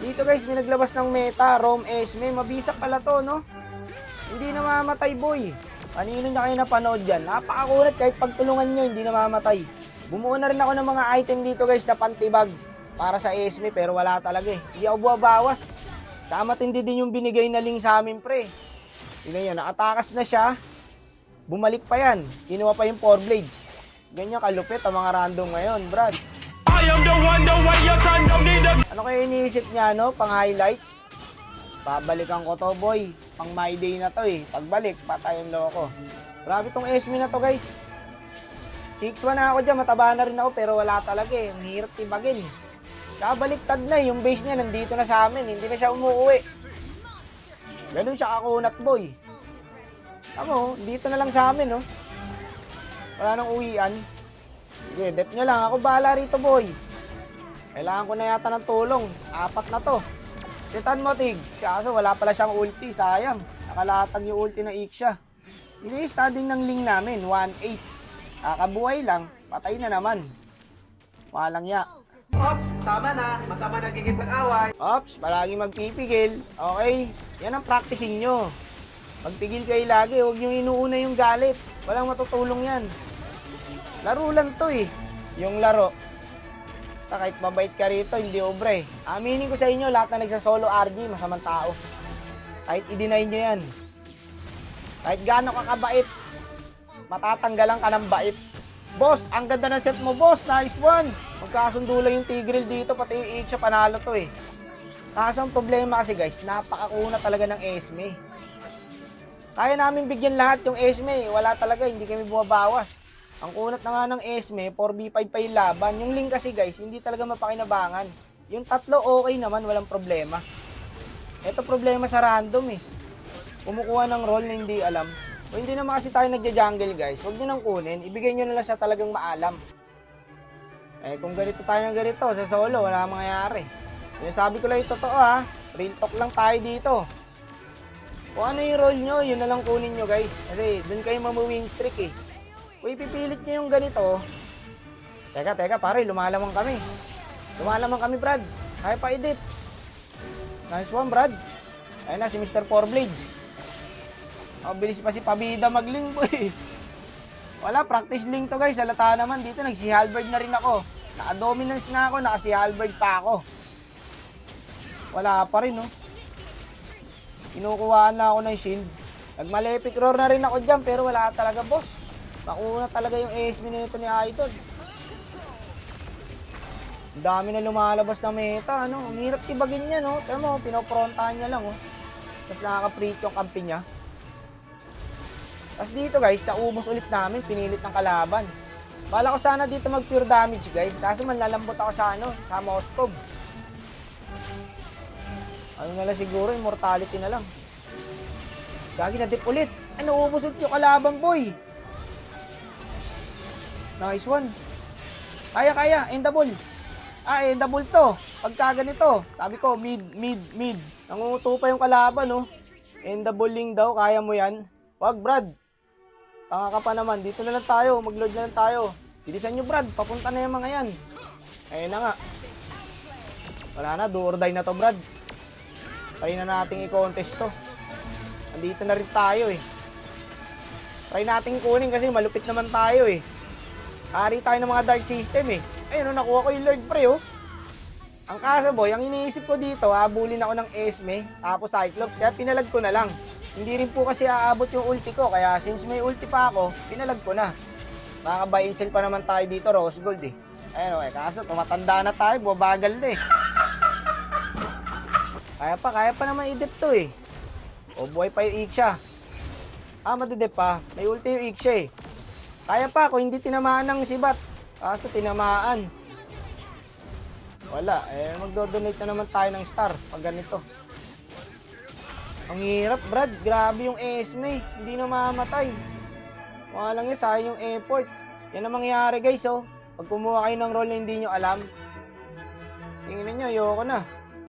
Dito guys, may naglabas ng meta, Rom Esme. Mabisa pala to, no? Hindi namamatay, boy. Kanino niya kayo napanood dyan? Napakakulat kahit pagtulungan nyo, hindi namamatay. Bumuo na rin ako ng mga item dito guys na pantibag para sa Esme, pero wala talaga eh. Hindi ako buwabawas. Matindi din yung binigay na link sa amin, pre. Tingnan nyo, nakatakas na siya. Bumalik pa yan. Kinuha pa yung 4 blades. Ganyan kalupit ang mga random ngayon, Brad. I am the one, the way your son don't need a... Ano kayo iniisip niya, no? Pang highlights? Babalikan ko to, boy. Pang my day na to eh. Pagbalik, patayin loko. Grabe tong Esme na to, guys. 6-1 na ako dyan, mataba na rin ako, pero wala talaga eh. Ang hirap tibagin. Kabaliktad na yung base niya, nandito na sa amin. Hindi na siya umuwi. Ganun siya kakunat, boy. Tamo, dito na lang sa amin, no? Wala nang uwian. Sige, dep nyo lang. Ako bahala rito, boy. Kailangan ko na yata ng tulong. 4 na to. Titan mo, Tig. Kaso wala pala siyang ulti. Sayang. Nakalatag yung ulti ng Ixia. Hindi studying ng link namin. 1-8. Kakabuhay lang. Patay na naman. Walang ya. Ops, tama na. Masama nagiging pag-away. Ops, palagi magpipigil. Okay? Yan ang practicing nyo. Magpigil kayo lagi. Huwag nyo inuuna yung galit. Walang matutulong yan. Laro lang to eh. Yung laro. Kahit mabait ka rito, hindi obre. Aminin ko sa inyo, lahat na nagsasolo RG, masamang tao. Kahit i-deny nyo yan. Kahit gaano ka kabait, matatanggalan ka ng bait. Boss, ang ganda ng set mo, boss. Nice one. Magkasundo lang yung Tigreal dito, pati yung Ixia, panalo to eh. Kaso ang problema kasi guys, napakakuna talaga ng Esme. Kaya namin bigyan lahat yung Esme. Wala talaga, hindi kami bumabawas. Ang kunat na nga ng Esme, 4v5 pa yung laban. Yung link kasi guys, hindi talaga mapakinabangan. Yung tatlo okay naman, walang problema. Ito problema sa random eh. Kumukuha ng role na hindi alam. O hindi naman kasi tayo nagja-jungle guys, huwag nyo nang kunin. Ibigay nyo na lang sa talagang maalam. Eh kung ganito tayo ng ganito, sa solo, wala mangyayari. Sabi ko lang yung totoo ha. Real talk lang tayo dito. Kung ano yung role nyo, yun na lang kunin nyo guys. Kasi dun kayo mamu-win streak eh. Kung ipipilit nyo yung ganito, teka pare, lumalamang kami. Lumalamang kami, Brad. Kaya pa edit. Nice one, Brad. Ayun na, si Mr. 4 Blades. Bilis pa si Pabida mag-link, boy. Wala, practice link to guys. Halata naman dito, nagsi-halberd na rin ako. Naka-dominance na ako, nakasi-halberd pa ako. Wala pa rin, no? Kinukuhaan na ako ng shield. Nag-malefic roar na rin ako dyan, pero wala talaga, boss. Nakuha talaga yung Esme nito ni Idol. Ang dami na lumalabas na meta, ano? Ang hirap tibagin niya, no? Tama mo, pinoprontahan niya lang, oh. Tapos nakaka-preach yung kampi niya. Tapos dito, guys, naubos ulit namin, pinilit ng kalaban. Bala ko sana dito mag-pure damage, guys. Kaso manlalambot ako sa, sa Moskov. Ano na lang siguro, immortality na lang. Gagi na dip ulit. Ano, ubos ulit yung kalaban, boy. Nice one. Kaya. Endable. Endable to. Pagka ganito. Sabi ko, mid. Nangunguto pa yung kalaban, no? Endable link daw. Kaya mo yan. Wag, Brad. Tanga ka pa naman. Dito na lang tayo. Mag-load na lang tayo. Bilisan nyo, Brad. Papunta na yung mga yan. Ayun na nga. Wala na. Do or die na to, Brad. Try na nating i-contest to. Nandito na rin tayo, eh. Try nating kunin kasi malupit naman tayo, eh. Hari tayo ng mga dark system eh. Ayun, nakuha ko yung Lord Pre, oh. Ang kaso, boy, ang iniisip ko dito, habulin ako ng Esme, tapos Cyclops, kaya pinalag ko na lang. Hindi rin po kasi aabot yung ulti ko, kaya since may ulti pa ako, pinalag ko na. Makaka-buy and sell pa naman tayo dito, Rose Gold eh. Ayun, okay, kaso tumatanda na tayo, bumabagal na eh. Kaya pa naman i-dip to eh. O, buhay pa yung Ixia. Madidip pa. May ulti yung Ixia eh. Kaya pa, kung hindi tinamaan ng sibat. Kaso tinamaan. Wala, magdo-donate na naman tayo ng star pag ganito. Ang hirap, Brad. Grabe yung Esme. Hindi na mamatay. Wala lang yun, sayang yung effort. Yan ang mangyayari guys, oh. Pag kumuha kayo ng role na hindi nyo alam. Tingnan nyo, ayoko na.